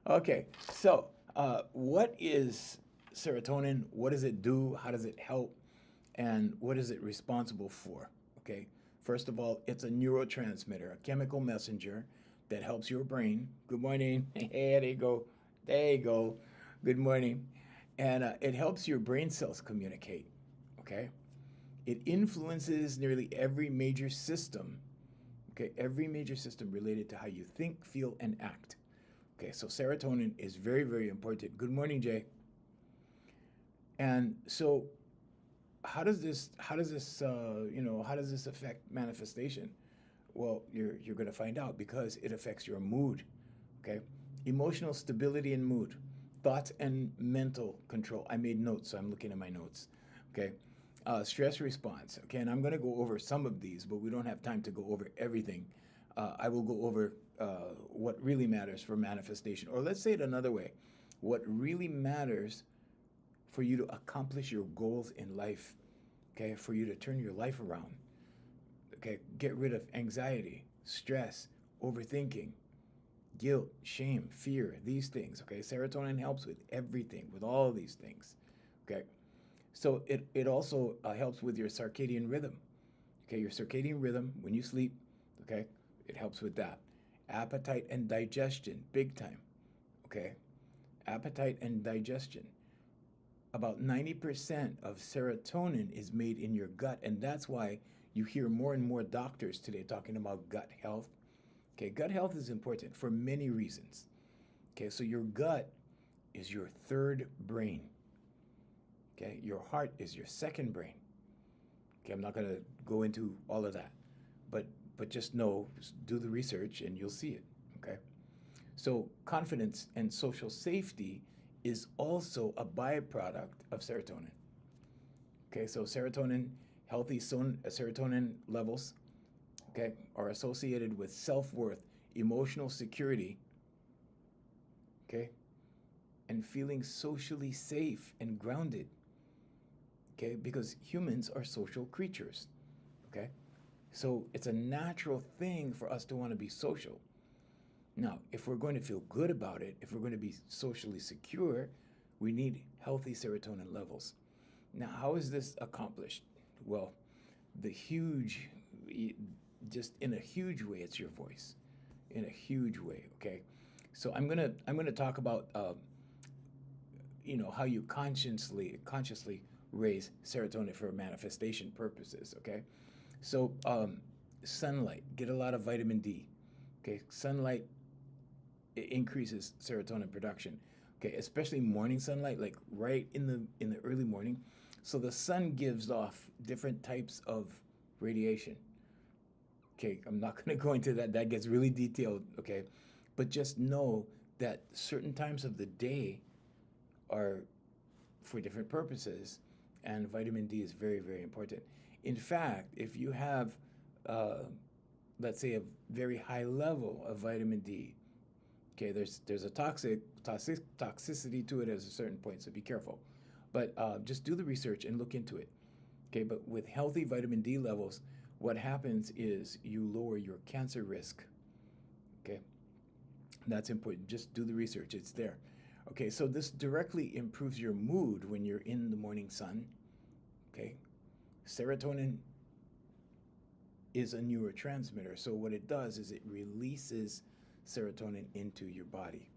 Okay, so what is serotonin? What does it do? How does it help? And what is it responsible for? Okay, first of all, it's a neurotransmitter, a chemical messenger that helps your brain. Good morning. Hey, there you go. There you go. Good morning. And it helps your brain cells communicate. Okay, it influences nearly every major system. Okay, every major system related to how you think, feel, and act. Okay, so serotonin is very, very important. Good morning, Jay. And so, how does this affect manifestation? Well, you're going to find out because it affects your mood. Okay, emotional stability and mood, thoughts and mental control. I made notes, so I'm looking at my notes. Okay, stress response. Okay, and I'm going to go over some of these, but we don't have time to go over everything. I will go over what really matters for manifestation, or let's say it another way: what really matters for you to accomplish your goals in life. Okay, for you to turn your life around. Okay, get rid of anxiety, stress, overthinking, guilt, shame, fear, these things. Okay, serotonin helps with everything, with all of these things. Okay, so it also helps with your circadian rhythm. Okay, your circadian rhythm when you sleep. Okay, it helps with that. Appetite and digestion, big time. Okay, appetite and digestion. About 90% of serotonin is made in your gut, and that's why you hear more and more doctors today talking about gut health. Okay, gut health is important for many reasons. Okay, so your gut is your third brain. Okay, your heart is your second brain. Okay, I'm not going to go into all of that, but just know, just do the research and you'll see it. Okay, so confidence and social safety is also a byproduct of serotonin. Okay, so serotonin, healthy serotonin levels, okay, are associated with self-worth, emotional security, okay, and feeling socially safe and grounded, okay, because humans are social creatures, okay? So it's a natural thing for us to want to be social. Now, if we're going to feel good about it, if we're going to be socially secure, we need healthy serotonin levels. Now, how is this accomplished? Well, the huge, just in a huge way, it's your voice, in a huge way. Okay, so I'm gonna talk about how you consciously raise serotonin for manifestation purposes. Okay, so sunlight, get a lot of vitamin D. Okay, sunlight increases serotonin production. Okay, especially morning sunlight, like right in the early morning. So the sun gives off different types of radiation. Okay, I'm not going to go into that. That gets really detailed. Okay, but just know that certain times of the day are for different purposes, and vitamin D is very, very important. In fact, if you have, uh, let's say, a very high level of vitamin D, okay, there's a toxicity to it at a certain point, so be careful. But just do the research and look into it. Okay, but with healthy vitamin D levels, what happens is you lower your cancer risk. Okay, that's important. Just do the research; it's there. Okay, so this directly improves your mood when you're in the morning sun. Okay, serotonin is a neurotransmitter, so what it does is it releases serotonin into your body.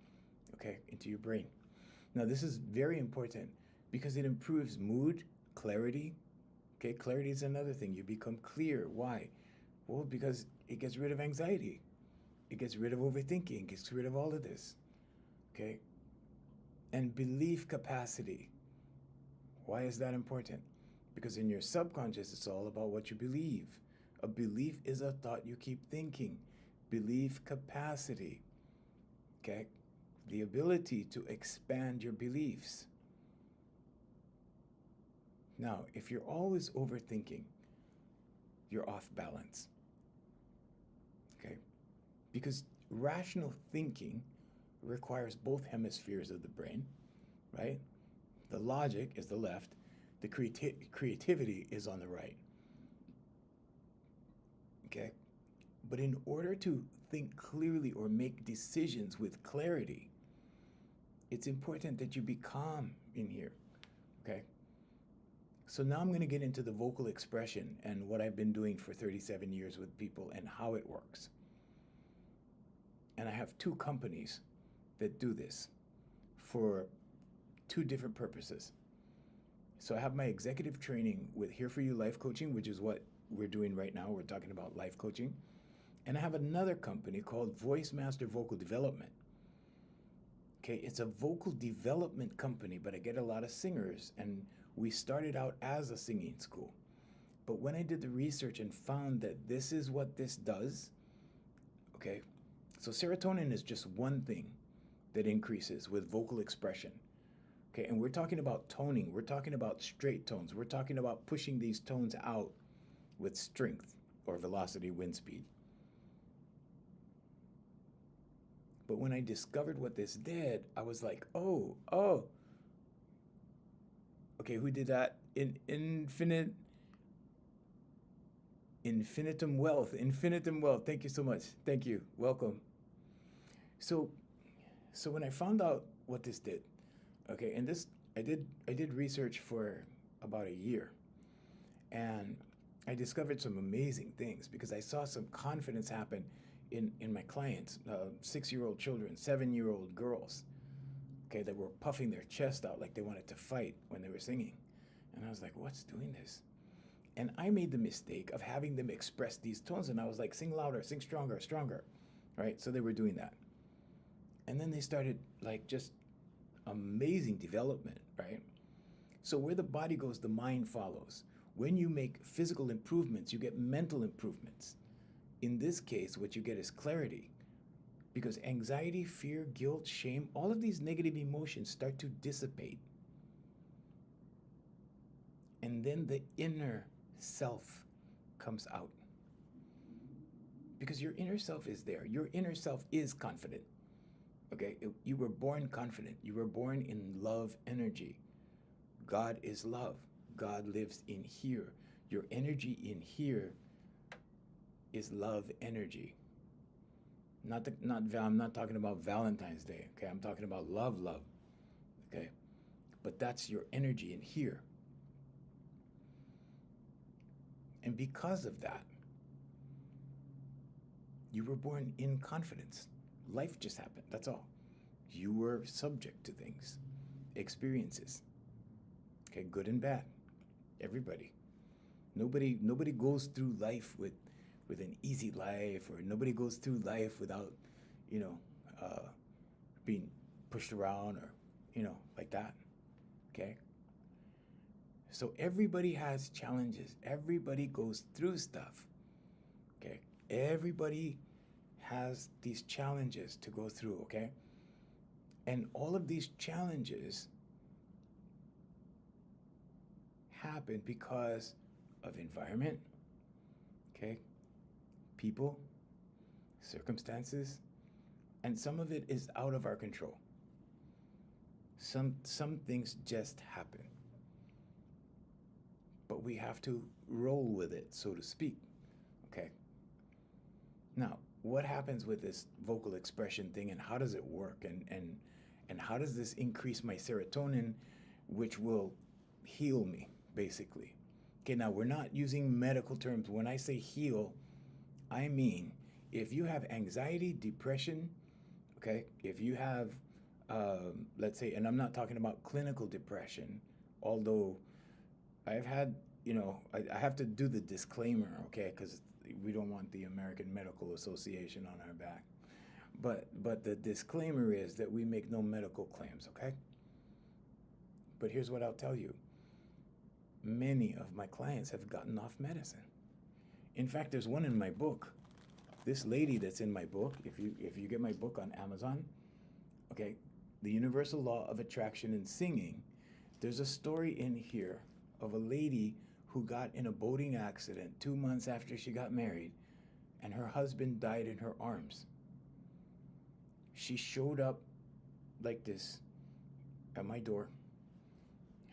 Okay, into your brain. Now, this is very important because it improves mood, clarity. Okay, clarity is another thing. You become clear. Why? Well, because it gets rid of anxiety, it gets rid of overthinking, it gets rid of all of this. Okay, and belief capacity. Why is that important? Because in your subconscious, it's all about what you believe. A belief is a thought you keep thinking. Belief capacity. Okay, the ability to expand your beliefs. Now, if you're always overthinking, you're off balance. Okay? Because rational thinking requires both hemispheres of the brain, right? The logic is the left, the creativity is on the right. Okay? But in order to think clearly or make decisions with clarity, it's important that you be calm in here, okay? So now I'm going to get into the vocal expression and what I've been doing for 37 years with people and how it works. And I have two companies that do this for two different purposes. So I have my executive training with Here For You Life Coaching, which is what we're doing right now. We're talking about life coaching. And I have another company called Voicemaster Vocal Development. Okay, it's a vocal development company, but I get a lot of singers, and we started out as a singing school. But when I did the research and found that this is what this does, okay, so serotonin is just one thing that increases with vocal expression. Okay, and we're talking about toning, we're talking about straight tones, we're talking about pushing these tones out with strength or velocity, wind speed. But when I discovered what this did, I was like, oh, okay, who did that? Infinitum Wealth. Thank you so much. Thank you. Welcome. So when I found out what this did, okay, and this I did research for about a year, and I discovered some amazing things because I saw some confidence happen in my clients, 6-year-old children, 7-year-old girls, okay, that were puffing their chest out like they wanted to fight when they were singing. And I was like, what's doing this? And I made the mistake of having them express these tones, and I was like, sing louder, sing stronger, stronger, right? So they were doing that. And then they started like just amazing development, right? So where the body goes, the mind follows. When you make physical improvements, you get mental improvements. In this case, what you get is clarity, because anxiety, fear, guilt, shame, all of these negative emotions start to dissipate. And then the inner self comes out. Because your inner self is there. Your inner self is confident. Okay? You were born confident. You were born in love energy. God is love. God lives in here. Your energy in here is love energy. I'm not talking about Valentine's Day, okay? I'm talking about love, okay? But that's your energy in here. And because of that, you were born in confidence. Life just happened, that's all. You were subject to things, experiences, okay, good and bad. Everybody. Nobody goes through life with an easy life, or nobody goes through life without, being pushed around, or, like that, okay? So everybody has challenges. Everybody goes through stuff, okay? Everybody has these challenges to go through, okay? And all of these challenges happen because of environment, okay? People, circumstances, and some of it is out of our control. Some things just happen. But we have to roll with it, so to speak, okay? Now, what happens with this vocal expression thing, and how does it work, and how does this increase my serotonin, which will heal me, basically? Okay, now we're not using medical terms. When I say heal, I mean, if you have anxiety, depression, okay, if you have, let's say, and I'm not talking about clinical depression, although I've had, I have to do the disclaimer, okay, because we don't want the American Medical Association on our back. But the disclaimer is that we make no medical claims, okay? But here's what I'll tell you. Many of my clients have gotten off medicine. In fact, there's one in my book. This lady that's in my book, if you get my book on Amazon, okay, The Universal Law of Attraction in Singing, there's a story in here of a lady who got in a boating accident 2 months after she got married, and her husband died in her arms. She showed up like this at my door,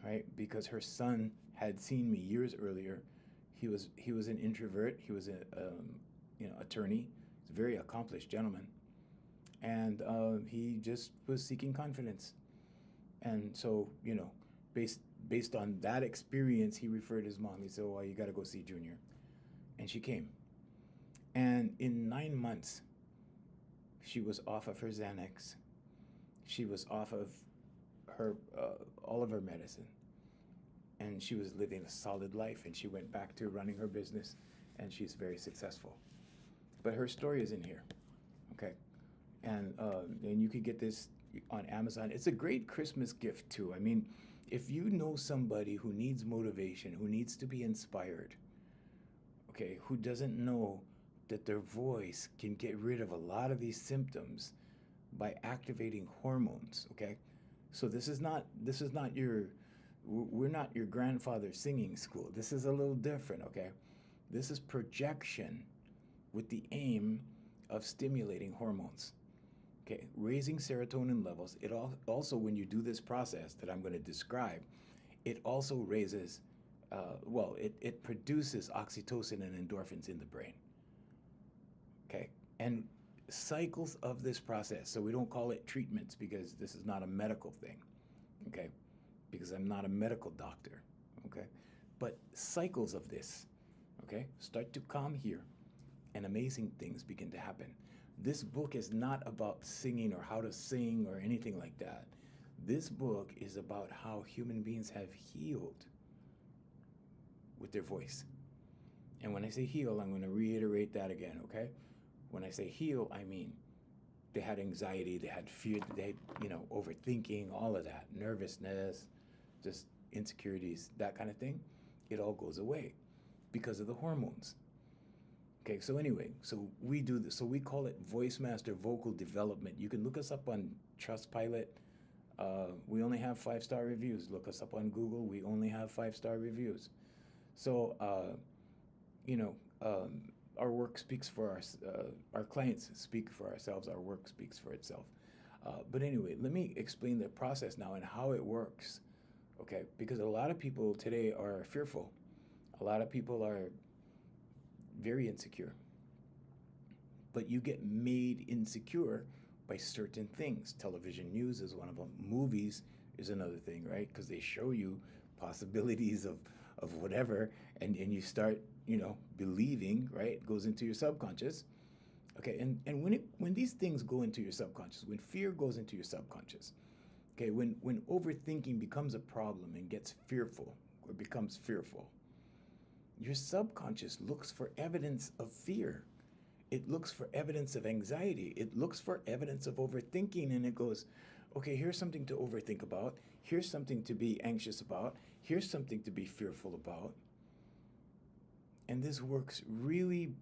right? Because her son had seen me years earlier. He was an introvert. He was a attorney. He's a very accomplished gentleman, and he just was seeking confidence. And so, based based on that experience, he referred his mom. He said, "Well, you got to go see Junior," and she came. And in 9 months, she was off of her Xanax. She was off of her all of her medicine, and she was living a solid life. And she went back to running her business, and she's very successful. But her story is in here, okay? And you could get this on Amazon. It's a great Christmas gift too. I mean, if you know somebody who needs motivation, who needs to be inspired, okay, who doesn't know that their voice can get rid of a lot of these symptoms by activating hormones, okay? So this is not your we're not your grandfather's singing school. This is a little different, okay? This is projection with the aim of stimulating hormones. Okay, raising serotonin levels. It also, when you do this process that I'm going to describe, it also raises, it produces oxytocin and endorphins in the brain. Okay, and cycles of this process. So we don't call it treatments because this is not a medical thing. Okay, because I'm not a medical doctor. Okay, but cycles of this. Okay, start to come here, and amazing things begin to happen. This book is not about singing or how to sing or anything like that. This book is about how human beings have healed with their voice. And when I say heal, I'm going to reiterate that again, okay? When I say heal, I mean they had anxiety, they had fear, they had, overthinking, all of that, nervousness, just insecurities, that kind of thing. It all goes away because of the hormones. Okay, so anyway, so we do this. So we call it Voicemaster Vocal Development. You can look us up on Trustpilot. We only have 5-star reviews. Look us up on Google. We only have 5-star reviews. So, our work speaks for us. Our clients speak for ourselves. Our work speaks for itself. But anyway, let me explain the process now and how it works. Okay, because a lot of people today are fearful. A lot of people are very insecure. But you get made insecure by certain things. Television news is one of them. Movies is another thing, right? Because they show you possibilities of whatever, and you start, believing, right? It goes into your subconscious. Okay, and when these things go into your subconscious, when fear goes into your subconscious, okay, when overthinking becomes a problem and gets fearful or becomes fearful, your subconscious looks for evidence of fear. It looks for evidence of anxiety. It looks for evidence of overthinking, and it goes, okay, here's something to overthink about. Here's something to be anxious about. Here's something to be fearful about. And this works really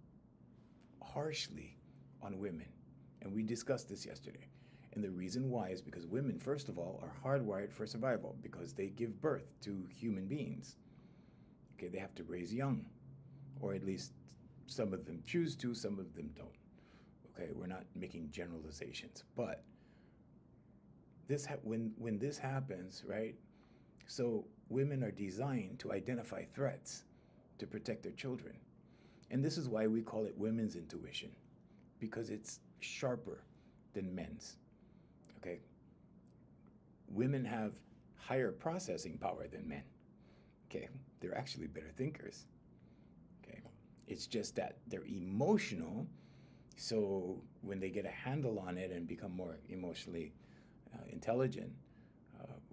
harshly on women. And we discussed this yesterday. And the reason why is because women, first of all, are hardwired for survival because they give birth to human beings. Okay, they have to raise young, or at least some of them choose to, some of them don't. Okay, we're not making generalizations, but when this happens, right? So women are designed to identify threats to protect their children, and this is why we call it women's intuition, because it's sharper than men's. Okay, women have higher processing power than men. Okay, they're actually better thinkers. Okay, it's just that they're emotional, so when they get a handle on it and become more emotionally intelligent,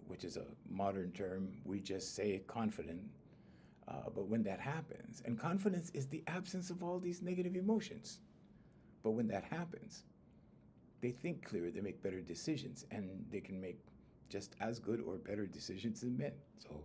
which is a modern term, we just say confident. But when that happens, and confidence is the absence of all these negative emotions, but when that happens, they think clearer, they make better decisions, and they can make just as good or better decisions than men. So,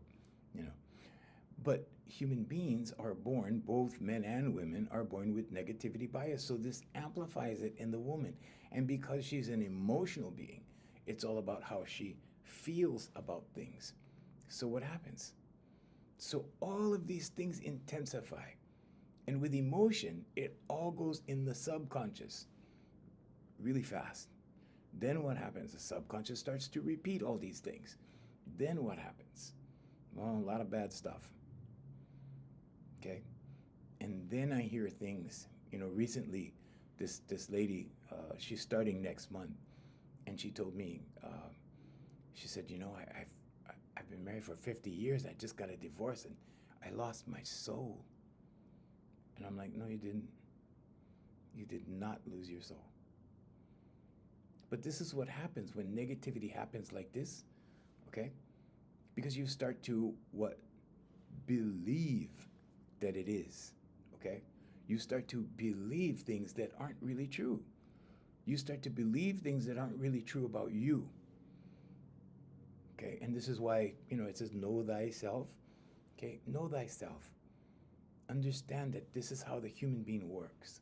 But human beings are born, both men and women are born with negativity bias. So this amplifies it in the woman. And because she's an emotional being, it's all about how she feels about things. So what happens? So all of these things intensify. And with emotion, it all goes in the subconscious really fast. Then what happens? The subconscious starts to repeat all these things. Then what happens? Well, a lot of bad stuff. Okay, and then I hear things. Recently, this lady, she's starting next month, and she told me She said, you know, I've been married for 50 years. I just got a divorce and I lost my soul. And I'm like, no, you didn't. You did not lose your soul. But this is what happens when negativity happens like this, okay? Because you start to what? Believe that it is, okay? You start to believe things that aren't really true. You start to believe things that aren't really true about you. Okay, and this is why, it says know thyself. Okay, know thyself. Understand that this is how the human being works.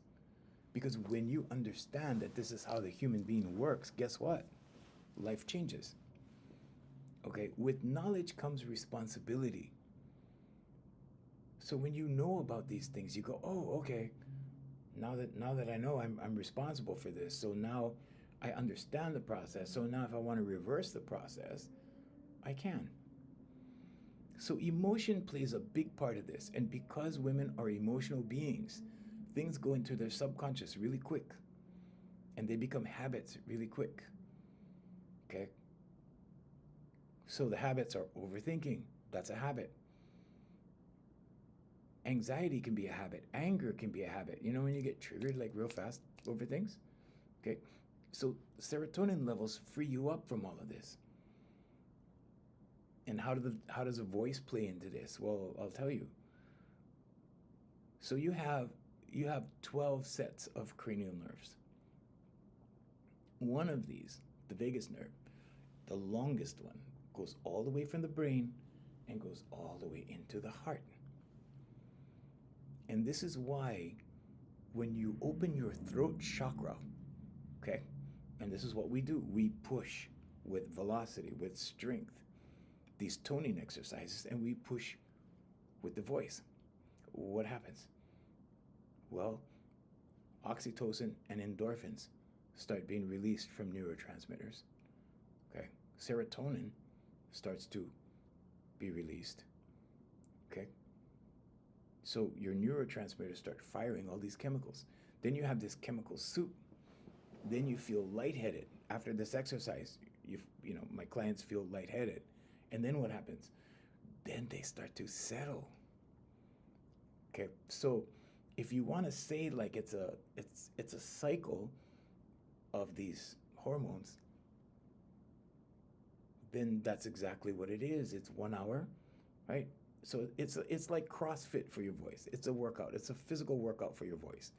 Because when you understand that this is how the human being works, guess what? Life changes. Okay, with knowledge comes responsibility. So when you know about these things, you go, oh, okay, now that I know I'm responsible for this, so now I understand the process. So now if I want to reverse the process, I can. So emotion plays a big part of this. And because women are emotional beings, things go into their subconscious really quick. And they become habits really quick. Okay? So the habits are overthinking. That's a habit. Anxiety can be a habit. Anger can be a habit. You know when you get triggered like real fast over things? Okay? So serotonin levels free you up from all of this. And how does a voice play into this? Well, I'll tell you. So you have 12 sets of cranial nerves. One of these, the vagus nerve, the longest one, goes all the way from the brain and goes all the way into the heart. And this is why when you open your throat chakra, okay, and this is what we do, we push with velocity, with strength, these toning exercises, and we push with the voice. What happens? Well, oxytocin and endorphins start being released from neurotransmitters. Okay, serotonin starts to be released. Okay, so your neurotransmitters start firing all these chemicals. Then you have this chemical soup. Then you feel lightheaded after this exercise. My clients feel lightheaded. And then what happens? Then they start to settle. Okay, so if you want to say like it's a cycle of these hormones, then that's exactly what it is. It's 1 hour, right? So it's like CrossFit for your voice. It's a workout. It's a physical workout for your voice.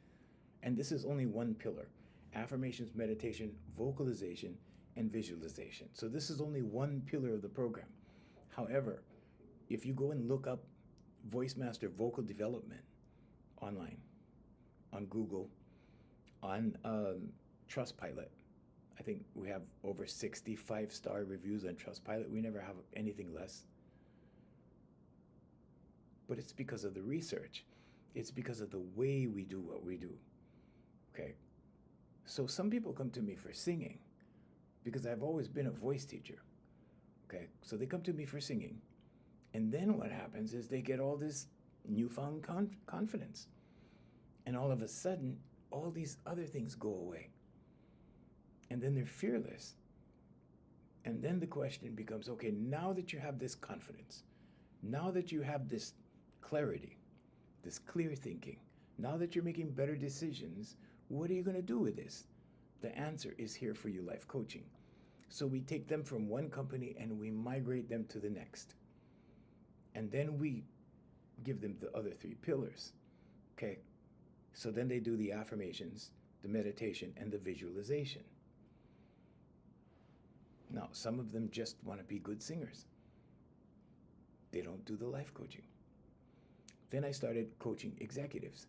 And this is only one pillar: affirmations, meditation, vocalization, and visualization. So this is only one pillar of the program. However, if you go and look up Voicemaster vocal development online, on Google, on Trustpilot, I think we have over 65-star reviews on Trustpilot. We never have anything less. But it's because of the research. It's because of the way we do what we do. Okay? So some people come to me for singing because I've always been a voice teacher. Okay? So they come to me for singing. And then what happens is they get all this newfound confidence. And all of a sudden, all these other things go away. And then they're fearless. And then the question becomes, okay, now that you have this confidence, now that you have this clarity, this clear thinking, now that you're making better decisions, what are you going to do with this? The answer is Here For You Life Coaching. So we take them from one company and we migrate them to the next. And then we give them the other 3 pillars. Okay? So then they do the affirmations, the meditation, and the visualization. Now, some of them just want to be good singers. They don't do the life coaching. Then I started coaching executives.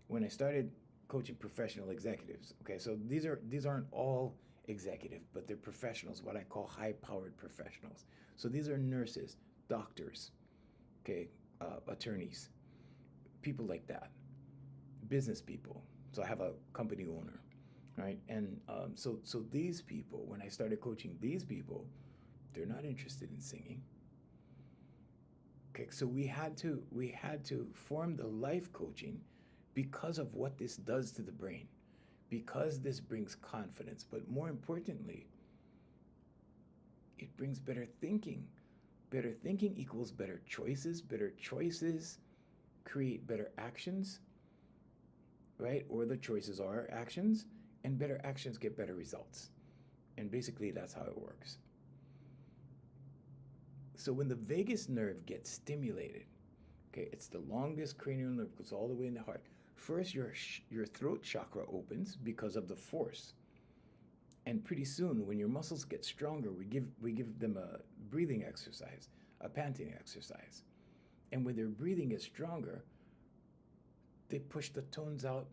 When I started coaching professional executives, okay, so these aren't all executive, but they're professionals, what I call high-powered professionals. So these are nurses, doctors, okay, attorneys, people like that, business people. So I have a company owner, right? And so these people, when I started coaching these people, they're not interested in singing. Okay, so we had to form the life coaching because of what this does to the brain, because this brings confidence, but more importantly, it brings better thinking. Better thinking equals better choices. Better choices create better actions, right? Or the choices are actions, and better actions get better results. And basically, that's how it works. So when the vagus nerve gets stimulated, okay, it's the longest cranial nerve, goes all the way in the heart. First, your throat chakra opens because of the force. And pretty soon, when your muscles get stronger, we give them a breathing exercise, a panting exercise. And when their breathing is stronger, they push the tones out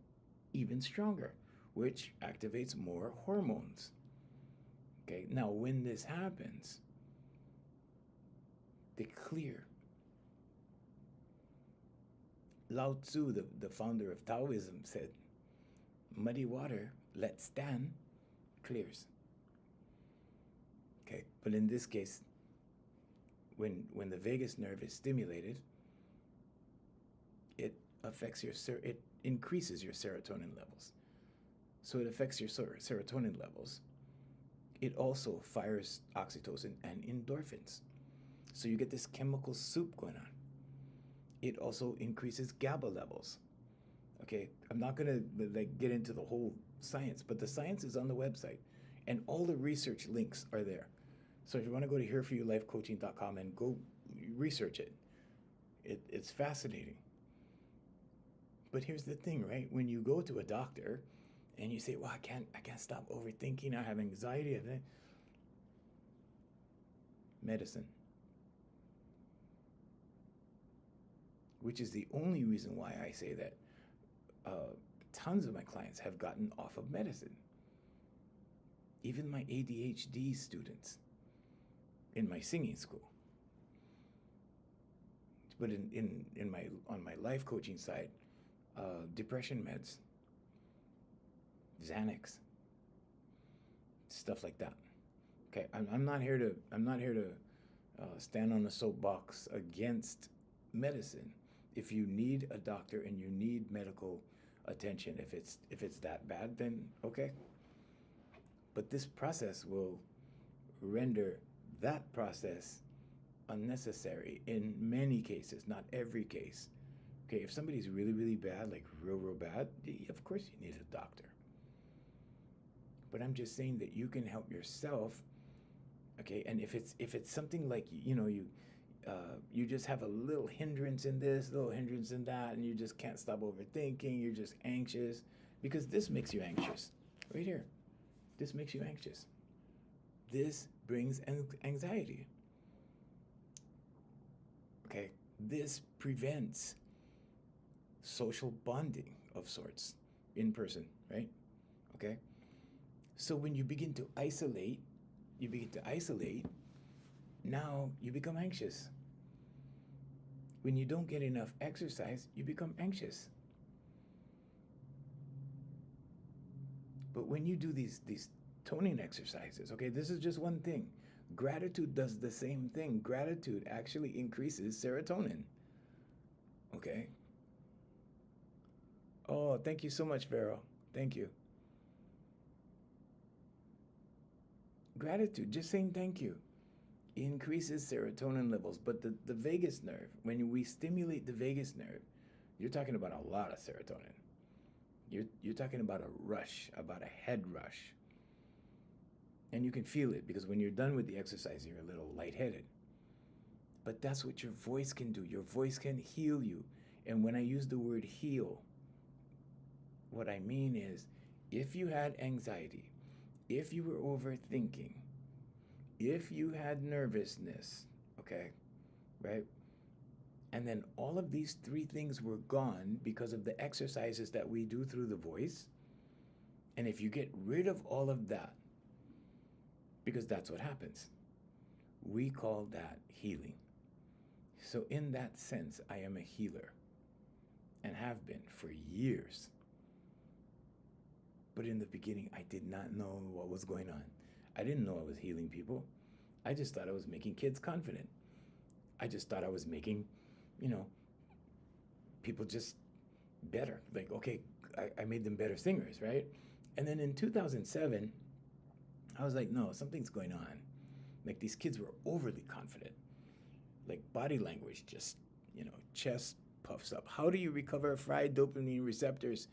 even stronger, which activates more hormones. Okay, now when this happens, they clear. Lao Tzu, the founder of Taoism, said, muddy water, let stand, clears. Okay, but in this case, when the vagus nerve is stimulated, it affects it increases your serotonin levels. So it affects your serotonin levels. It also fires oxytocin and endorphins. So you get this chemical soup going on. It also increases GABA levels. Okay, I'm not gonna get into the whole science, but the science is on the website, and all the research links are there. So if you want to go to hereforyoulifecoaching.com and go research it, it's fascinating. But here's the thing, right? When you go to a doctor and you say, "Well, I can't stop overthinking. I have anxiety," medicine, which is the only reason why I say that tons of my clients have gotten off of medicine. Even my ADHD students in my singing school. But on my life coaching side, depression meds, Xanax, stuff like that. Okay, I'm not here to stand on a soapbox against medicine. If you need a doctor and you need medical attention, if it's that bad, then okay. But this process will render that process unnecessary in many cases, not every case. Okay, if somebody's really, really bad, like real, real bad, of course you need a doctor. But I'm just saying that you can help yourself. Okay, and if it's something like you just have a little hindrance in this, little hindrance in that, and you just can't stop overthinking, you're just anxious, because this makes you anxious. Right here. This makes you anxious. This brings anxiety. Okay, this prevents social bonding of sorts in person, right? Okay? So when you begin to isolate, now you become anxious. When you don't get enough exercise, you become anxious. But when you do these toning exercises, okay, this is just one thing. Gratitude does the same thing. Gratitude actually increases serotonin. Okay? Oh, thank you so much, Vero. Thank you. Gratitude, just saying thank you, increases serotonin levels. But the vagus nerve, when we stimulate the vagus nerve, you're talking about a lot of serotonin. You're talking about a rush, about a head rush. And you can feel it because when you're done with the exercise, you're a little lightheaded. But that's what your voice can do. Your voice can heal you. And when I use the word heal, what I mean is, if you had anxiety, if you were overthinking, if you had nervousness, okay, right? And then all of these three things were gone because of the exercises that we do through the voice. And if you get rid of all of that, because that's what happens, we call that healing. So in that sense, I am a healer and have been for years. But in the beginning, I did not know what was going on. I didn't know I was healing people. I just thought I was making kids confident. I just thought I was making, people just better. Like, okay, I made them better singers, right? And then in 2007, I was like, no, something's going on. Like these kids were overly confident. Like body language, just, chest puffs up. How do you recover fried dopamine receptors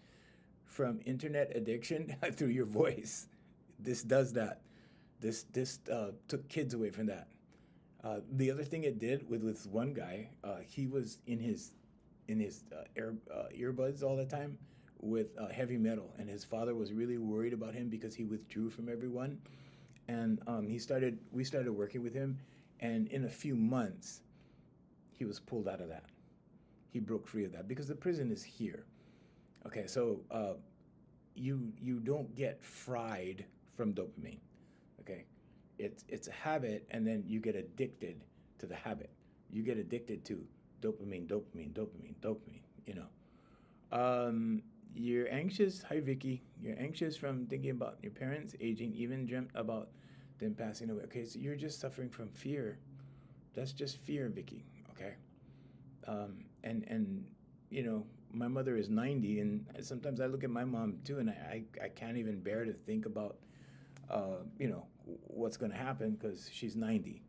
from internet addiction? Through your voice. This does that. This took kids away from that. The other thing it did with one guy, he was in his earbuds all the time with heavy metal, and his father was really worried about him because he withdrew from everyone, and we started working with him, and in a few months, he was pulled out of that. He broke free of that because the prison is here. Okay, so you don't get fried from dopamine. Okay, it's a habit, and then you get addicted to the habit. You get addicted to dopamine, dopamine, dopamine, dopamine. You're anxious. Hi, Vicky. You're anxious from thinking about your parents aging, even dreamt about them passing away. Okay, so you're just suffering from fear. That's just fear, Vicky. Okay, and my mother is 90, and sometimes I look at my mom too, and I can't even bear to think about what's going to happen because she's 90.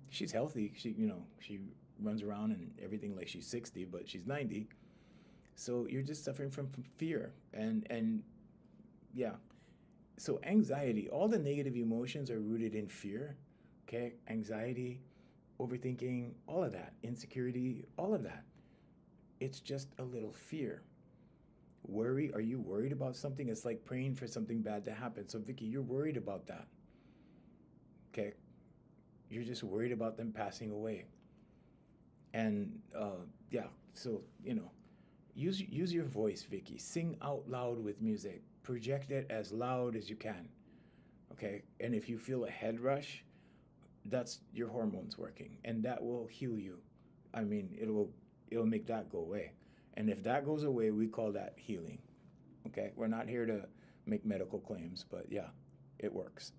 She's healthy. She runs around and everything like she's 60, but she's 90. So you're just suffering from fear, and yeah. So anxiety, all the negative emotions are rooted in fear. Okay, anxiety, overthinking, all of that, insecurity, all of that. It's just a little fear. Worry, are you worried about something? It's like praying for something bad to happen. So Vicky, you're worried about that. Okay, you're just worried about them passing away. And yeah, so use your voice, Vicky. Sing out loud with music. Project it as loud as you can. Okay, and if you feel a head rush, that's your hormones working, and that will heal you. I mean, it'll make that go away. And if that goes away, we call that healing. Okay, we're not here to make medical claims, but yeah, it works.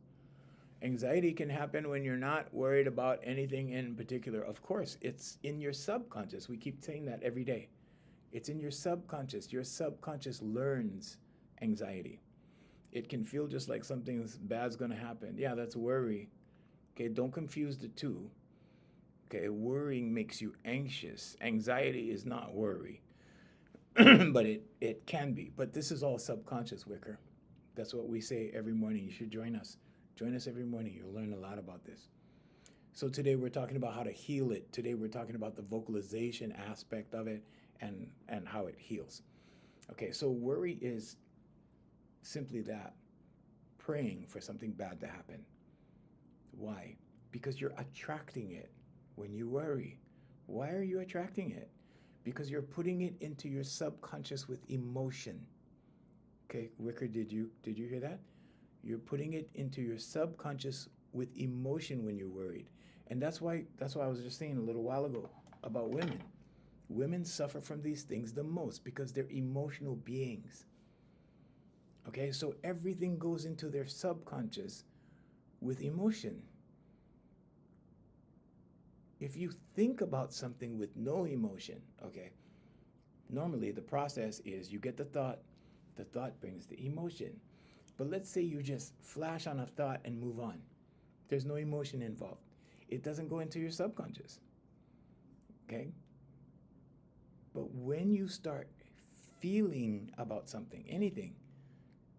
Anxiety can happen when you're not worried about anything in particular. Of course, it's in your subconscious. We keep saying that every day. It's in your subconscious. Your subconscious learns anxiety. It can feel just like something bad's going to happen. Yeah, that's worry. Okay, don't confuse the two. Okay, worrying makes you anxious. Anxiety is not worry, but it can be. But this is all subconscious, Wicker. That's what we say every morning. You should join us. Join us every morning. You'll learn a lot about this. So today we're talking about how to heal it. Today we're talking about the vocalization aspect of it and how it heals. Okay, so worry is simply that, praying for something bad to happen. Why? Because you're attracting it when you worry. Why are you attracting it? Because you're putting it into your subconscious with emotion. Okay, Wicker, did you hear that? You're putting it into your subconscious with emotion when you're worried. And that's why I was just saying a little while ago about women. Women suffer from these things the most because they're emotional beings. Okay, so everything goes into their subconscious with emotion. If you think about something with no emotion, okay, normally the process is you get the thought brings the emotion. But let's say you just flash on a thought and move on. There's no emotion involved. It doesn't go into your subconscious. Okay? But when you start feeling about something, anything,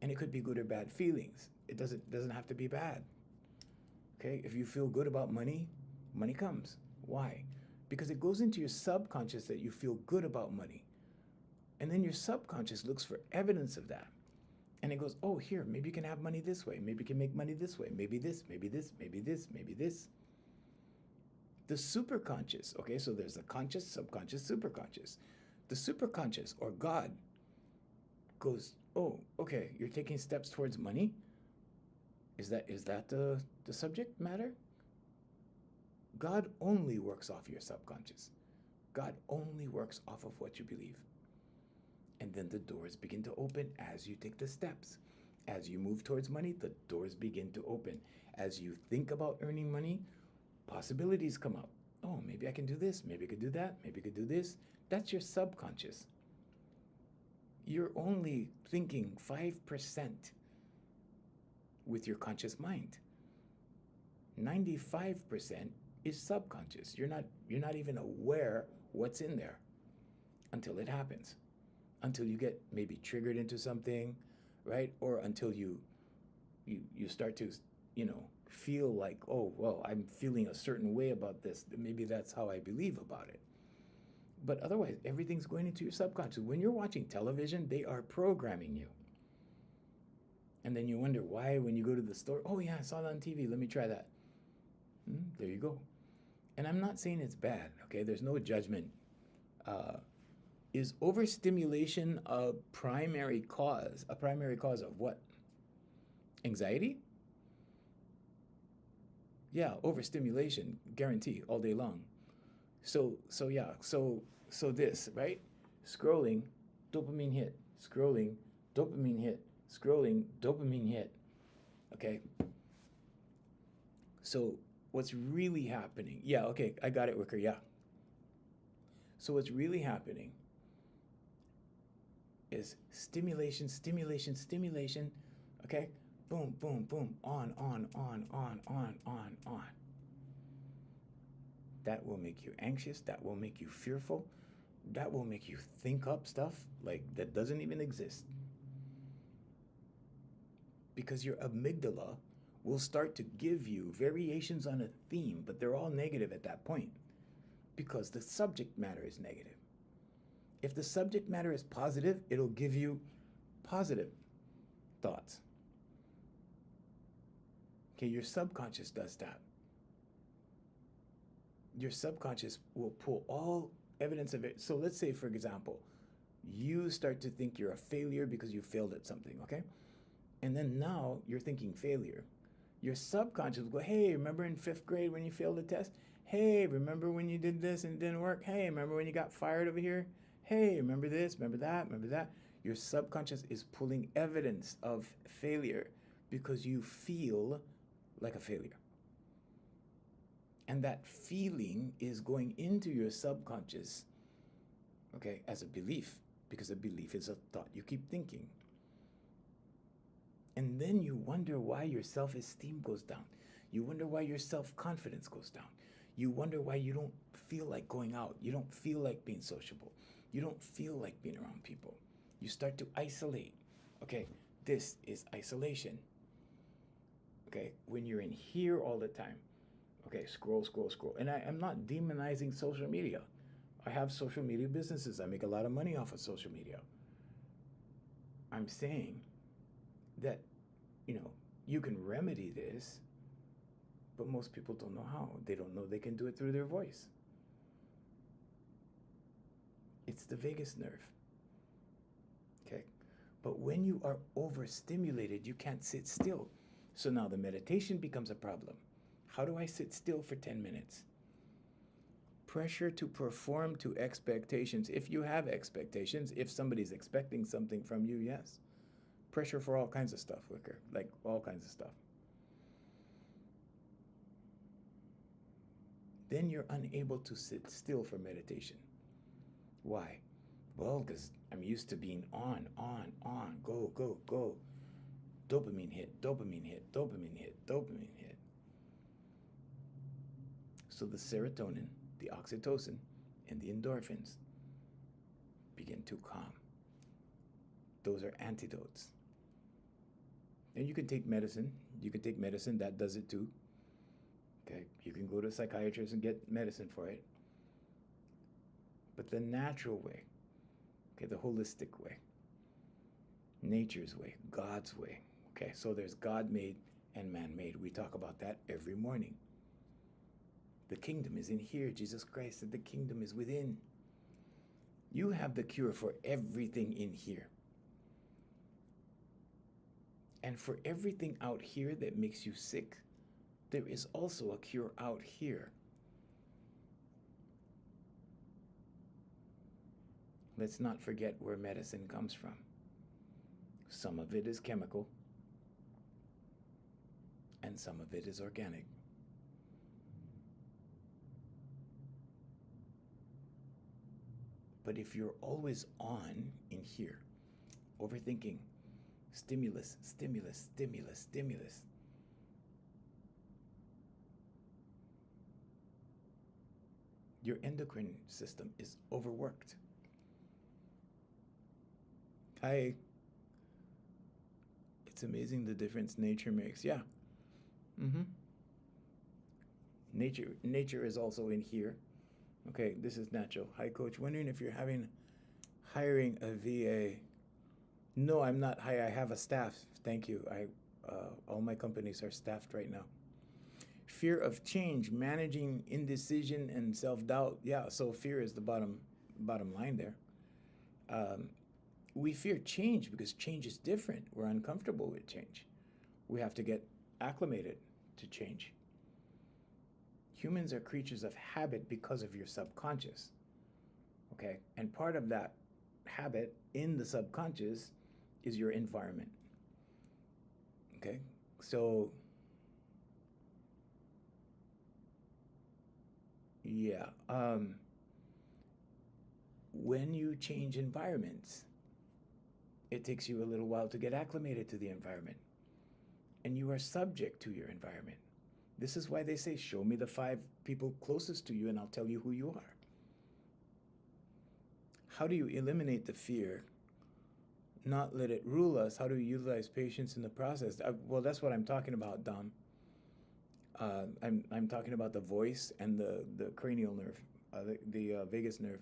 and it could be good or bad feelings, it doesn't have to be bad. Okay? If you feel good about money, money comes. Why? Because it goes into your subconscious that you feel good about money. And then your subconscious looks for evidence of that. And it goes, oh, here, maybe you can have money this way. Maybe you can make money this way. Maybe this, maybe this, maybe this, maybe this. The superconscious, okay, so there's the conscious, subconscious, superconscious. The superconscious, or God, goes, oh, okay, you're taking steps towards money? Is that the subject matter? God only works off your subconscious. God only works off of what you believe. And then the doors begin to open as you take the steps. As you move towards money, the doors begin to open. As you think about earning money, possibilities come up. Oh, maybe I can do this, maybe I could do that, maybe I could do this. That's your subconscious. You're only thinking 5% with your conscious mind. 95% is subconscious. You're not even aware what's in there until it happens, until you get maybe triggered into something, right? Or until you start to, feel like, oh, well, I'm feeling a certain way about this. Maybe that's how I believe about it. But otherwise, everything's going into your subconscious. When you're watching television, they are programming you. And then you wonder why when you go to the store, oh yeah, I saw that on TV, let me try that. There you go. And I'm not saying it's bad, okay? There's no judgment. Is overstimulation a primary cause? A primary cause of what? Anxiety? Yeah, overstimulation, guarantee, all day long. So this, right? Scrolling, dopamine hit. Scrolling, dopamine hit. Scrolling, dopamine hit. Okay? So what's really happening? Yeah, okay, I got it, Wicker, yeah. So what's really happening is stimulation, okay? Boom, boom, boom, on. That will make you anxious, that will make you fearful, that will make you think up stuff like that doesn't even exist. Because your amygdala will start to give you variations on a theme, but they're all negative at that point because the subject matter is negative. If the subject matter is positive, it'll give you positive thoughts. Okay, your subconscious does that. Your subconscious will pull all evidence of it. So let's say, for example, you start to think you're a failure because you failed at something, okay? And then now you're thinking failure. Your subconscious will go, hey, remember in 5th grade when you failed a test? Hey, remember when you did this and it didn't work? Hey, remember when you got fired over here? Hey, remember this, remember that, remember that? Your subconscious is pulling evidence of failure because you feel like a failure. And that feeling is going into your subconscious, okay, as a belief, because a belief is a thought you keep thinking. And then you wonder why your self-esteem goes down. You wonder why your self-confidence goes down. You wonder why you don't feel like going out. You don't feel like being sociable. You don't feel like being around people. You start to isolate. Okay, this is isolation. Okay, when you're in here all the time. Okay, scroll. And I'm not demonizing social media. I have social media businesses. I make a lot of money off of social media. I'm saying that, you can remedy this, but most people don't know how. They don't know they can do it through their voice. It's the vagus nerve. Okay? But when you are overstimulated, you can't sit still. So now the meditation becomes a problem. How do I sit still for 10 minutes? Pressure to perform to expectations. If you have expectations, if somebody's expecting something from you, yes. Pressure for all kinds of stuff, Wicker, like all kinds of stuff. Then you're unable to sit still for meditation. Why? Well, because I'm used to being on, go. Dopamine hit. So the serotonin, the oxytocin, and the endorphins begin to calm. Those are antidotes. And you can take medicine. That does it too. Okay, you can go to a psychiatrist and get medicine for it. But the natural way, okay, the holistic way, nature's way, God's way. Okay, so there's God-made and man-made. We talk about that every morning. The kingdom is in here. Jesus Christ said the kingdom is within. You have the cure for everything in here. And for everything out here that makes you sick, there is also a cure out here. Let's not forget where medicine comes from. Some of it is chemical, and some of it is organic. But if you're always on in here, overthinking, stimulus, Your endocrine system is overworked. Hi. It's amazing the difference nature makes. Yeah. Mm-hmm. Nature is also in here. Okay, this is natural. Hi, coach. Wondering if you're hiring a VA. No, I'm not. Hi, I have a staff. Thank you. All my companies are staffed right now. Fear of change, managing indecision and self-doubt. Yeah, so fear is the bottom line there. We fear change because change is different. We're uncomfortable with change. We have to get acclimated to change. Humans are creatures of habit because of your subconscious. Okay? And part of that habit in the subconscious is your environment. Okay? So, yeah. When you change environments, it takes you a little while to get acclimated to the environment. And you are subject to your environment. This is why they say, show me the 5 people closest to you and I'll tell you who you are. How do you eliminate the fear? Not let it rule us. How do we utilize patience in the process? Well, that's what I'm talking about, Dom. I'm talking about the voice and the cranial nerve, the vagus nerve,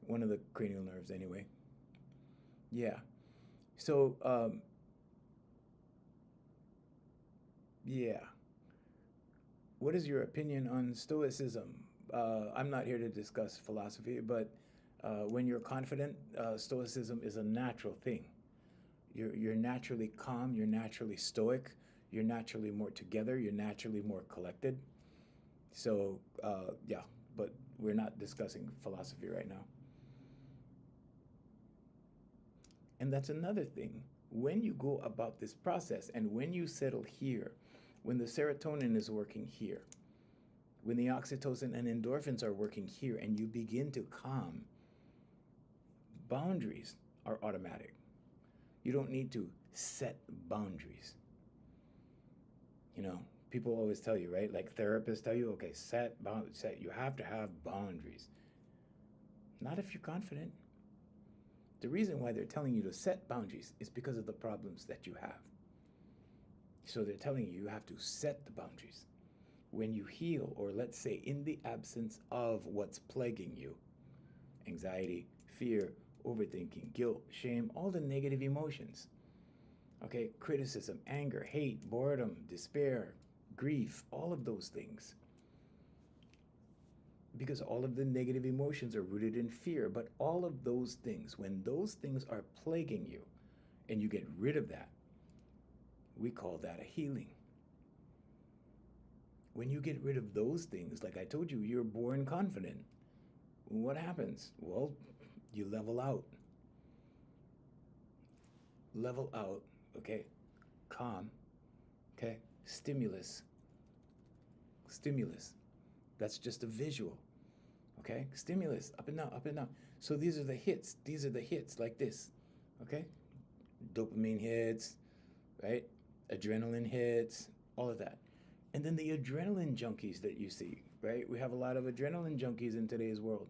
one of the cranial nerves anyway. Yeah. So, yeah. What is your opinion on Stoicism? I'm not here to discuss philosophy, but when you're confident, Stoicism is a natural thing. You're naturally calm, you're naturally stoic, you're naturally more together, you're naturally more collected. So, yeah, but we're not discussing philosophy right now. And that's another thing. When you go about this process and when you settle here, when the serotonin is working here, when the oxytocin and endorphins are working here, and you begin to calm, boundaries are automatic. You don't need to set boundaries. You know, people always tell you, right? Like therapists tell you, okay, you have to have boundaries. Not if you're confident. The reason why they're telling you to set boundaries is because of the problems that you have. So they're telling you have to set the boundaries. When you heal, or let's say in the absence of what's plaguing you, anxiety, fear, overthinking, guilt, shame, all the negative emotions, okay, criticism, anger, hate, boredom, despair, grief, all of those things. Because all of the negative emotions are rooted in fear, but all of those things, when those things are plaguing you and you get rid of that, we call that a healing. When you get rid of those things, like I told you, you're born confident. What happens? Well, you level out. Level out, okay? Calm, okay? Stimulus. Stimulus. That's just a visual, okay? Stimulus, up and down, up and down. So these are the hits. These are the hits like this, okay? Dopamine hits, right? Adrenaline hits, all of that. And then the adrenaline junkies that you see, right? We have a lot of adrenaline junkies in today's world.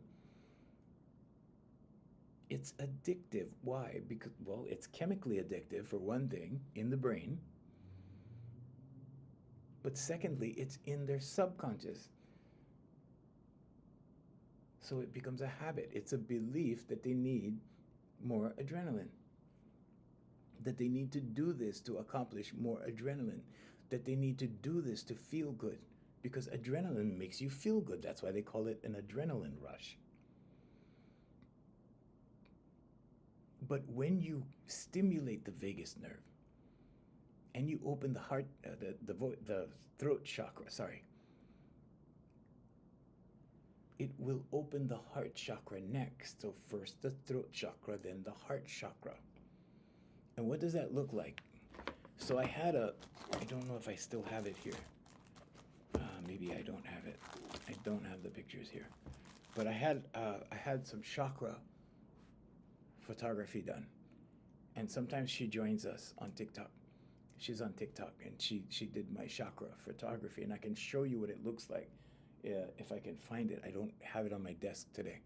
It's addictive. Why? Because, well, it's chemically addictive, for one thing, in the brain. But secondly, it's in their subconscious. So it becomes a habit. It's a belief that they need more adrenaline, that they need to do this to accomplish more adrenaline, that they need to do this to feel good, because adrenaline makes you feel good. That's why they call it an adrenaline rush. But when you stimulate the vagus nerve and you open the heart, the throat chakra, sorry, it will open the heart chakra next. So first the throat chakra, then the heart chakra. And what does that look like? So I don't know if I still have it here. Maybe I don't have it. I don't have the pictures here. But I had some chakra photography done. And sometimes she joins us on TikTok. She's on TikTok and she did my chakra photography, and I can show you what it looks like. Yeah, if I can find it, I don't have it on my desk today.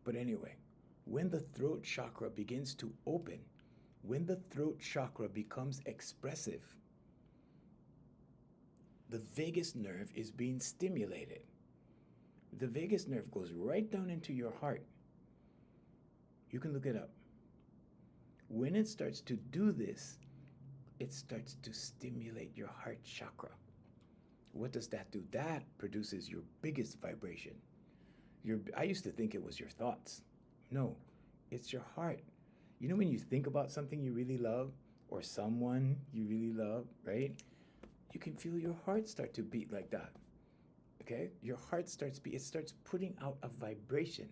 But anyway, when the throat chakra begins to open, when the throat chakra becomes expressive, the vagus nerve is being stimulated. The vagus nerve goes right down into your heart. You can look it up. When it starts to do this, it starts to stimulate your heart chakra. What does that do? That produces your biggest vibration. I used to think it was your thoughts. No, it's your heart. You know when you think about something you really love or someone you really love, right? You can feel your heart start to beat like that. Okay? Your heart starts it starts putting out a vibration.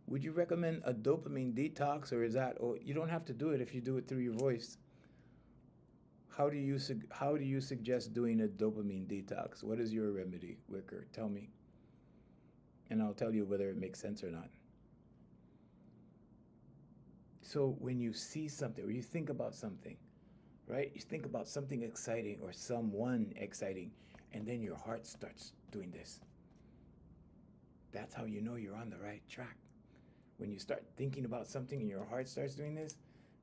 Would you recommend a dopamine detox, or is that, oh, you don't have to do it if you do it through your voice? How do you suggest doing a dopamine detox? What is your remedy, Wicker? Tell me. And I'll tell you whether it makes sense or not. So when you see something or you think about something, right? You think about something exciting or someone exciting, and then your heart starts doing this. That's how you know you're on the right track. When you start thinking about something and your heart starts doing this,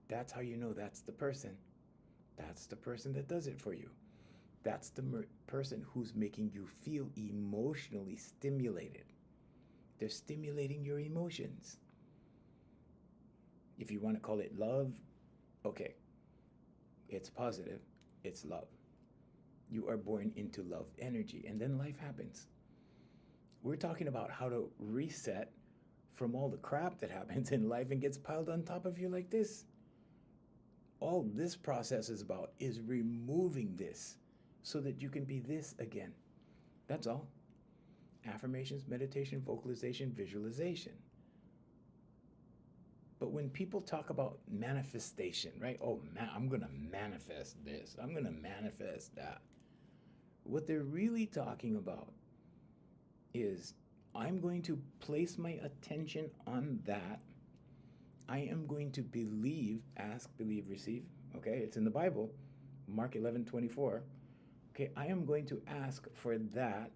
that's how you know that's the person. That's the person that does it for you. That's the person who's making you feel emotionally stimulated. They're stimulating your emotions. If you want to call it love, okay. It's positive. It's love. You are born into love energy, and then life happens. We're talking about how to reset from all the crap that happens in life and gets piled on top of you like this. All this process is about is removing this so that you can be this again. That's all. Affirmations, meditation, vocalization, visualization. But when people talk about manifestation, right? Oh, man, I'm going to manifest this. I'm going to manifest that. What they're really talking about is I'm going to place my attention on that. I am going to believe, ask, believe, receive. Okay, it's in the Bible, Mark 11:24. Okay, I am going to ask for that.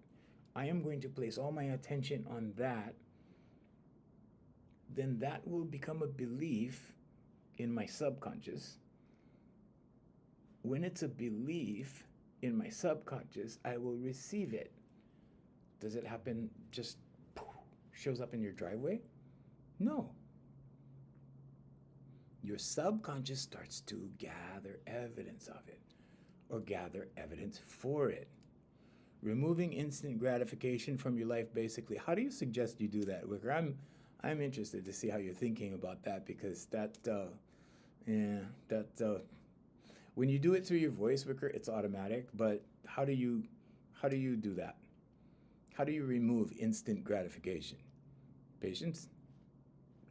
I am going to place all my attention on that. Then that will become a belief in my subconscious. When it's a belief in my subconscious, I will receive it. Does it happen just shows up in your driveway? No. Your subconscious starts to gather evidence of it or gather evidence for it. Removing instant gratification from your life, basically. How do you suggest you do that, Wicker? I'm interested to see how you're thinking about that, because when you do it through your voice, Wicker, it's automatic. But how do you do that? How do you remove instant gratification? Patience?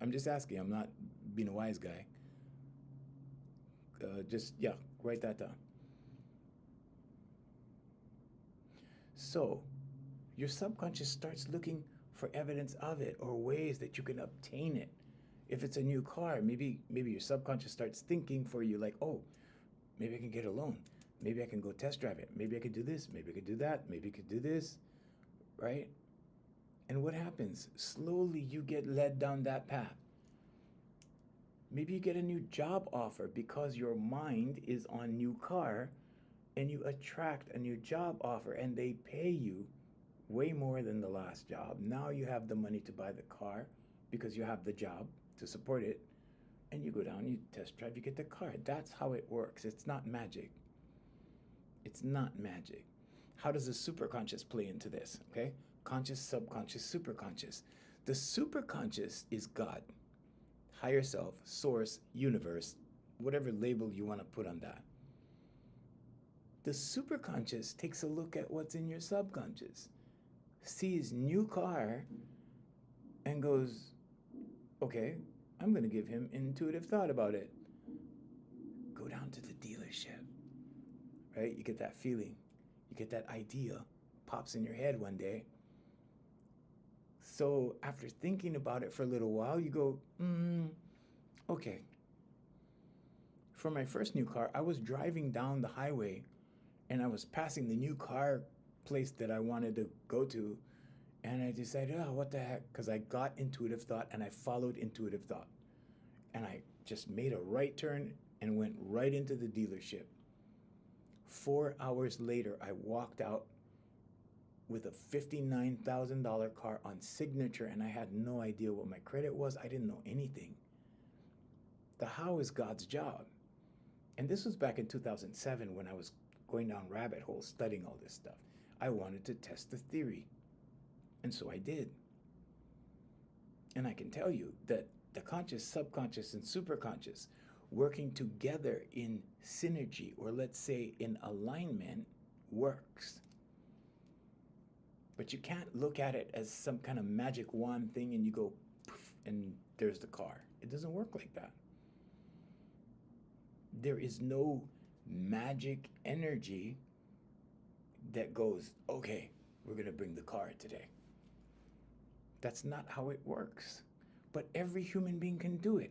I'm just asking. I'm not being a wise guy. Write that down. So, your subconscious starts looking for evidence of it or ways that you can obtain it. If it's a new car, maybe your subconscious starts thinking for you like, oh, maybe I can get a loan. Maybe I can go test drive it. Maybe I could do this. Maybe I could do that. Maybe I could do this, right? And what happens? Slowly you get led down that path. Maybe you get a new job offer because your mind is on new car, and you attract a new job offer and they pay you way more than the last job. Now you have the money to buy the car because you have the job to support it, and you go down, you test drive, you get the car. That's how it works. It's not magic. It's not magic. How does the superconscious play into this? Okay? Conscious, subconscious, superconscious. The superconscious is God, higher self, source, universe, whatever label you want to put on that. The superconscious takes a look at what's in your subconscious, sees new car, and goes, okay, I'm going to give him intuitive thought about it. Go down to the dealership, right? You get that feeling. You get that idea, pops in your head one day. So after thinking about it for a little while, you go, okay. For my first new car, I was driving down the highway and I was passing the new car place that I wanted to go to, and I decided, oh, what the heck? Because I got intuitive thought and I followed intuitive thought. And I just made a right turn and went right into the dealership. 4 hours later, I walked out with a $59,000 car on signature, and I had no idea what my credit was. I didn't know anything. The how is God's job. And this was back in 2007 when I was going down rabbit holes studying all this stuff. I wanted to test the theory. And so I did. And I can tell you that the conscious, subconscious, and superconscious working together in synergy, or let's say in alignment, works. But you can't look at it as some kind of magic wand thing and you go poof, and there's the car. It doesn't work like that. There is no magic energy that goes, okay, we're going to bring the car today. That's not how it works. But every human being can do it.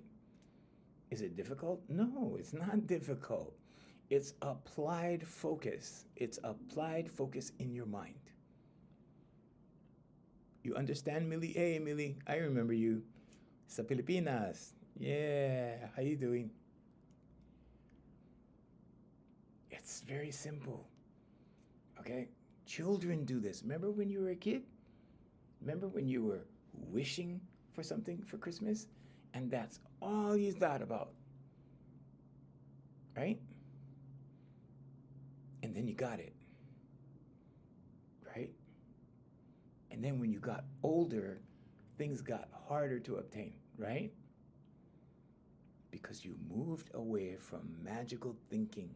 Is it difficult? No, it's not difficult. It's applied focus. It's applied focus in your mind. You understand, Millie? Hey, Millie, I remember you. Sa Pilipinas. Yeah, how you doing? It's very simple. Okay? Children do this. Remember when you were a kid? Remember when you were wishing for something for Christmas? And that's all you thought about. Right? And then you got it. Right? And then when you got older, things got harder to obtain. Right? Because you moved away from magical thinking.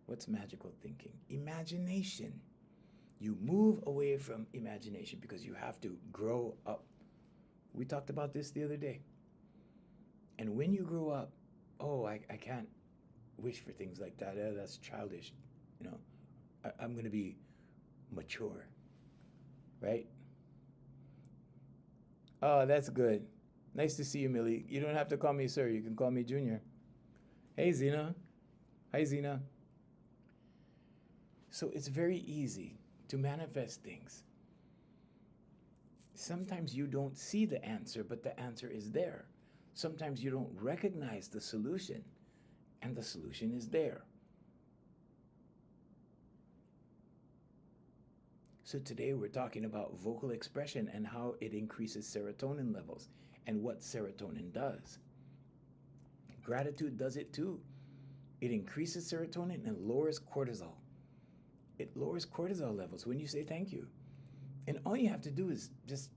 What's magical thinking? Imagination. You move away from imagination because you have to grow up. We talked about this the other day. And when you grow up, oh, I can't wish for things like that. That's childish. You know, I'm going to be mature. Right? Oh, that's good. Nice to see you, Millie. You don't have to call me sir. You can call me Junior. Hey, Zena. Hi, Zena. So it's very easy to manifest things. Sometimes you don't see the answer, but the answer is there. Sometimes you don't recognize the solution, and the solution is there. So today we're talking about vocal expression and how it increases serotonin levels and what serotonin does. Gratitude does it too. It increases serotonin and lowers cortisol. It lowers cortisol levels when you say thank you. And all you have to do is just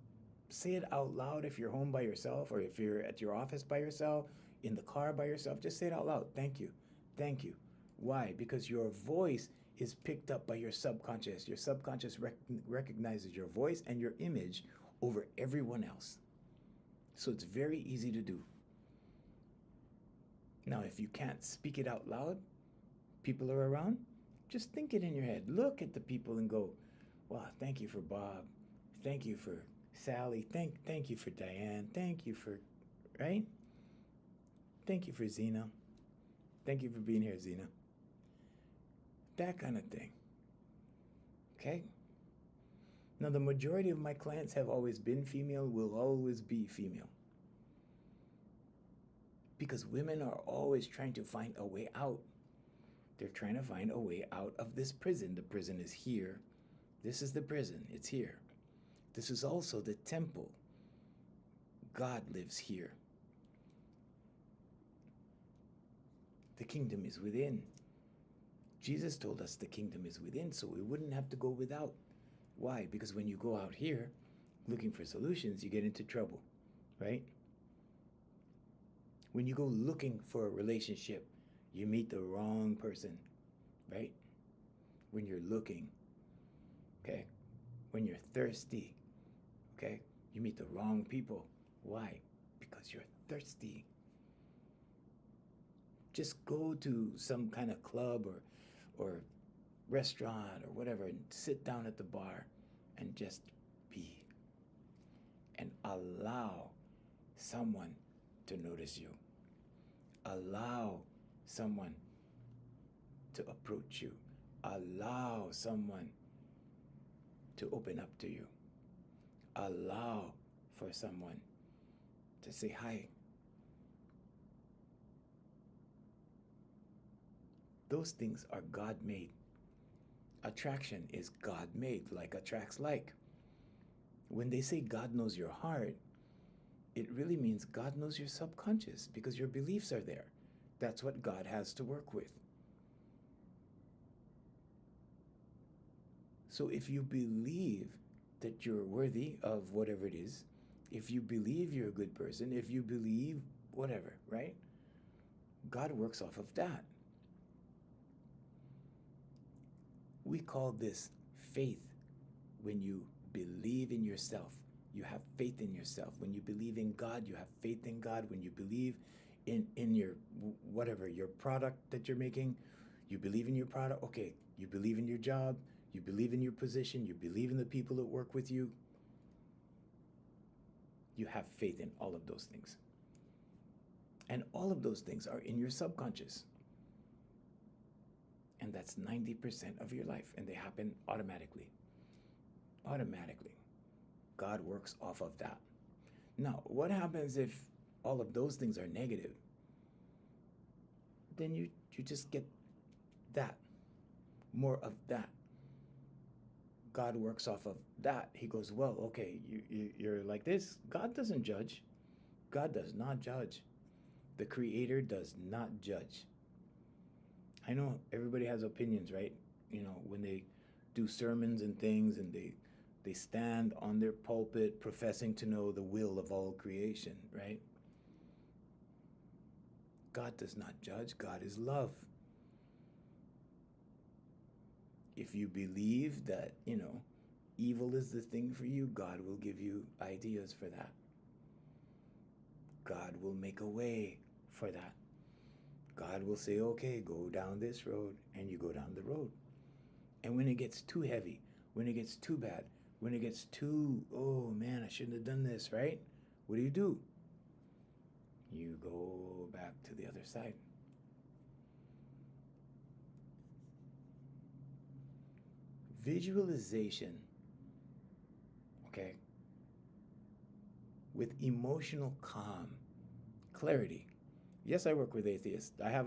say it out loud if you're home by yourself, or if you're at your office by yourself, in the car by yourself. Just say it out loud. Thank you. Thank you. Why? Because your voice is picked up by your subconscious. Your subconscious recognizes your voice and your image over everyone else. So it's very easy to do. Now, if you can't speak it out loud, people are around, just think it in your head. Look at the people and go, wow, thank you for Bob. Thank you for Sally. Thank you for Diane. Thank you for, right? Thank you for Zena. Thank you for being here, Zena. That kind of thing. Okay? Now, the majority of my clients have always been female, will always be female. Because women are always trying to find a way out. They're trying to find a way out of this prison. The prison is here. This is the prison. It's here. This is also the temple. God lives here. The kingdom is within. Jesus told us the kingdom is within, so we wouldn't have to go without. Why? Because when you go out here looking for solutions, you get into trouble, right? When you go looking for a relationship, you meet the wrong person, right? When you're looking, okay? When you're thirsty, okay? You meet the wrong people. Why? Because you're thirsty. Just go to some kind of club or restaurant or whatever and sit down at the bar and just be. And allow someone to notice you. Allow someone to approach you. Allow someone to open up to you. Allow for someone to say hi. Those things are God made. Attraction is God made, like attracts like. When they say God knows your heart, it really means God knows your subconscious because your beliefs are there. That's what God has to work with. So if you believe that you're worthy of whatever it is, if you believe you're a good person, if you believe whatever, right? God works off of that. We call this faith. When you believe in yourself, you have faith in yourself. When you believe in God, you have faith in God. When you believe in your whatever, your product that you're making, you believe in your product. Okay, you believe in your job, you believe in your position, you believe in the people that work with you. You have faith in all of those things. And all of those things are in your subconscious. And that's 90% of your life, and they happen automatically. Automatically. God works off of that. Now, what happens if all of those things are negative? Then you just get that, more of that. God works off of that. He goes, well, okay, you're like this. God doesn't judge. God does not judge. The Creator does not judge. I know everybody has opinions, right? You know, when they do sermons and things and they stand on their pulpit professing to know the will of all creation, right? God does not judge. God is love. If you believe that, evil is the thing for you, God will give you ideas for that. God will make a way for that. God will say, okay, go down this road, and you go down the road. And when it gets too heavy, when it gets too bad, when it gets too, oh man, I shouldn't have done this, right? What do? You go back to the other side. Visualization, okay, with emotional calm, clarity. Yes, I work with atheists. I'm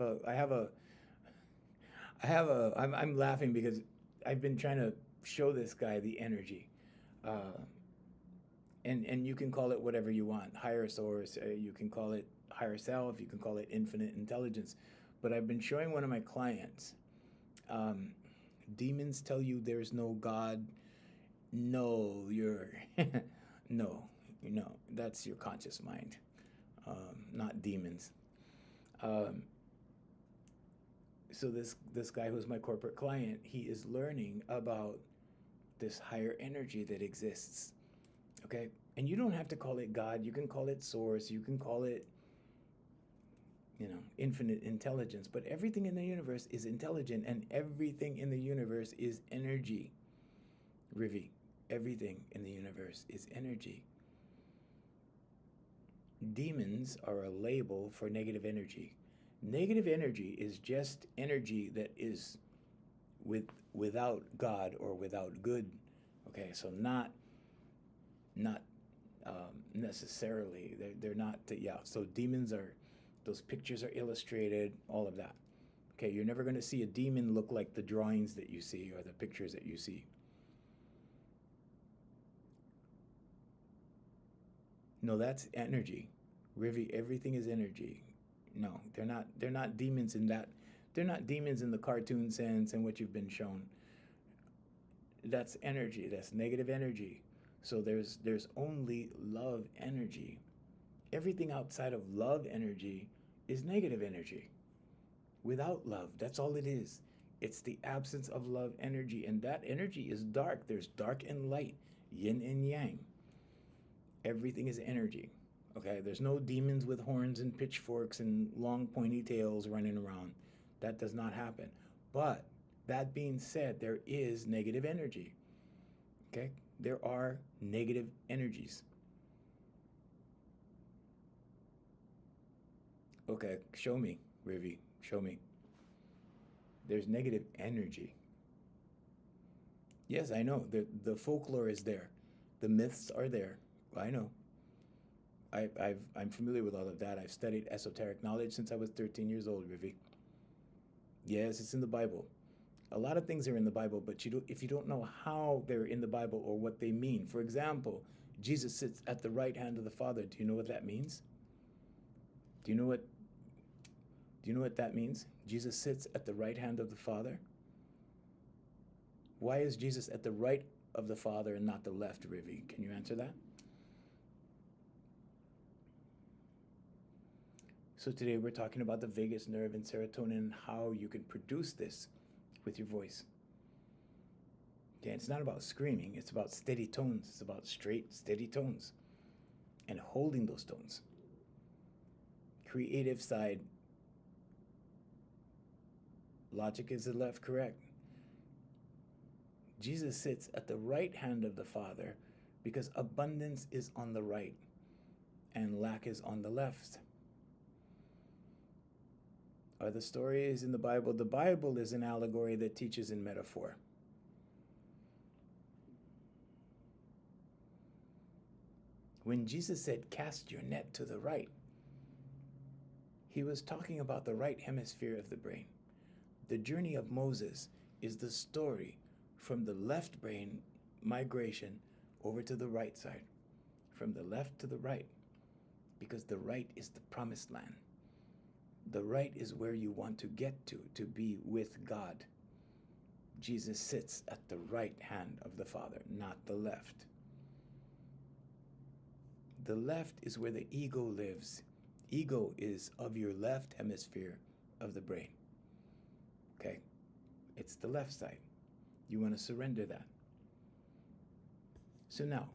laughing because I've been trying to show this guy the energy. And you can call it whatever you want, higher source, you can call it higher self, you can call it infinite intelligence. But I've been showing one of my clients, demons tell you there's no God. No, no, that's your conscious mind, not demons. So this guy who's my corporate client, he is learning about this higher energy that exists. Okay? And you don't have to call it God. You can call it source. You can call it, infinite intelligence. But everything in the universe is intelligent, and everything in the universe is energy. Rivi, everything in the universe is energy. Demons are a label for negative energy. Negative energy is just energy that is without God or without good. Okay, so not necessarily. They're not. Yeah. So demons are. Those pictures are illustrated. All of that. Okay, you're never going to see a demon look like the drawings that you see or the pictures that you see. No, that's energy. Rivi, everything is energy. No, they're not demons in that. They're not demons in the cartoon sense and what you've been shown. That's energy. That's negative energy. So there's only love energy. Everything outside of love energy is negative energy. Without love, that's all it is. It's the absence of love energy, and that energy is dark. There's dark and light, yin and yang. Everything is energy. Okay, there's no demons with horns and pitchforks and long pointy tails running around. That does not happen. But that being said, there is negative energy. Okay, there are negative energies. Okay, show me, Rivi, show me. There's negative energy. Yes, I know. The folklore is there. The myths are there. I know. I'm familiar with all of that. I've studied esoteric knowledge since I was 13 years old, Rivi. Yes, it's in the Bible. A lot of things are in the Bible, but if you don't know how they're in the Bible or what they mean. For example, Jesus sits at the right hand of the Father. Do you know what that means? Do you know what that means? Jesus sits at the right hand of the Father. Why is Jesus at the right of the Father and not the left, Rivi? Can you answer that? So today we're talking about the vagus nerve and serotonin and how you can produce this with your voice. Okay, it's not about screaming, it's about steady tones. It's about straight, steady tones and holding those tones. Creative side, logic is the left, correct. Jesus sits at the right hand of the Father because abundance is on the right and lack is on the left. Are the stories in the Bible? The Bible is an allegory that teaches in metaphor. When Jesus said, cast your net to the right, he was talking about the right hemisphere of the brain. The journey of Moses is the story from the left brain migration over to the right side, from the left to the right, because the right is the promised land. The right is where you want to get to be with God. Jesus sits at the right hand of the Father, not the left. The left is where the ego lives. Ego is of your left hemisphere of the brain. Okay? It's the left side. You want to surrender that. So now,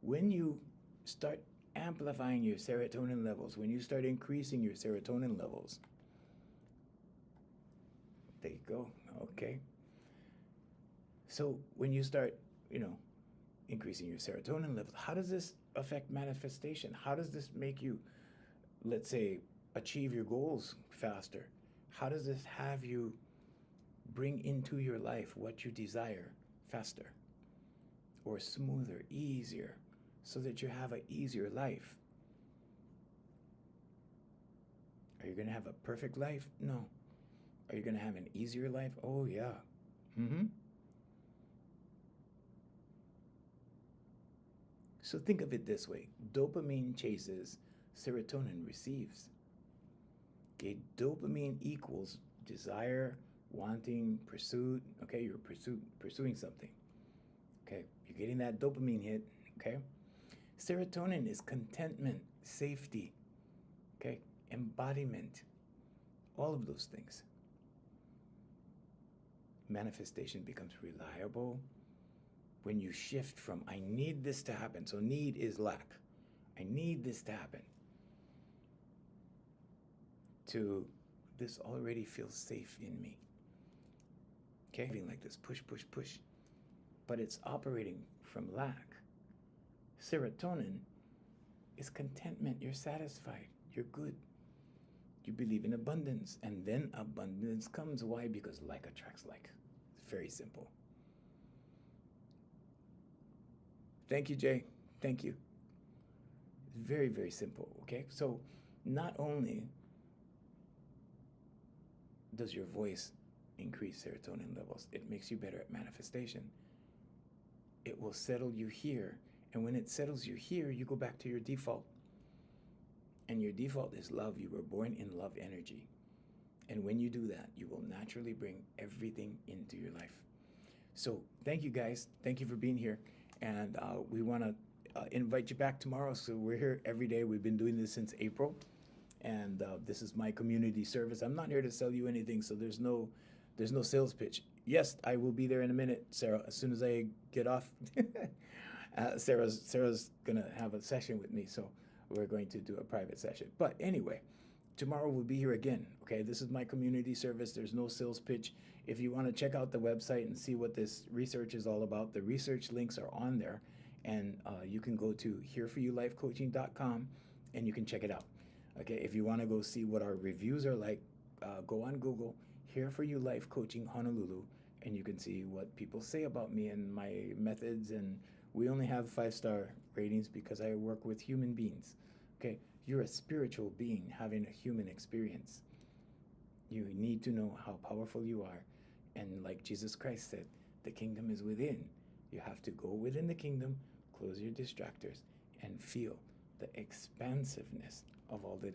when you start amplifying your serotonin levels, when you start increasing your serotonin levels, there you go, okay. So when you start, increasing your serotonin levels, how does this affect manifestation? How does this make you, let's say, achieve your goals faster? How does this have you bring into your life what you desire faster or smoother, easier, so that you have an easier life? Are you going to have a perfect life? No. Are you going to have an easier life? Oh, yeah. So think of it this way. Dopamine chases, serotonin receives. Okay, dopamine equals desire, wanting, pursuit. Okay, you're pursuing something. Okay, you're getting that dopamine hit. Okay, serotonin is contentment, safety. Okay, embodiment, all of those things. Manifestation becomes reliable when you shift from I need this to happen. So need is lack. I need this to happen. To this already feels safe in me. Okay, being like this, push, push, push. But it's operating from lack. Serotonin is contentment. You're satisfied. You're good. You believe in abundance. And then abundance comes. Why? Because like attracts like. It's very simple. Thank you, Jay. Thank you. It's very, very simple. Okay? So not only does your voice increase serotonin levels, it makes you better at manifestation. It will settle you here. And when it settles you here, you go back to your default. And your default is love. You were born in love energy. And when you do that, you will naturally bring everything into your life. So thank you, guys. Thank you for being here. And we want to invite you back tomorrow. So we're here every day. We've been doing this since April. And this is my community service. I'm not here to sell you anything, so there's no sales pitch. Yes, I will be there in a minute, Sarah. As soon as I get off, Sarah's gonna have a session with me, so we're going to do a private session. But anyway, tomorrow we'll be here again. Okay, this is my community service. There's no sales pitch. If you want to check out the website and see what this research is all about, the research links are on there, and you can go to hereforyoulifecoaching.com and you can check it out. Okay, if you want to go see what our reviews are like, go on Google, Here For You Life Coaching Honolulu, and you can see what people say about me and my methods. And we only have 5-star ratings because I work with human beings. Okay, you're a spiritual being having a human experience. You need to know how powerful you are. And like Jesus Christ said, the kingdom is within. You have to go within the kingdom, close your distractors, and feel the expansiveness of all that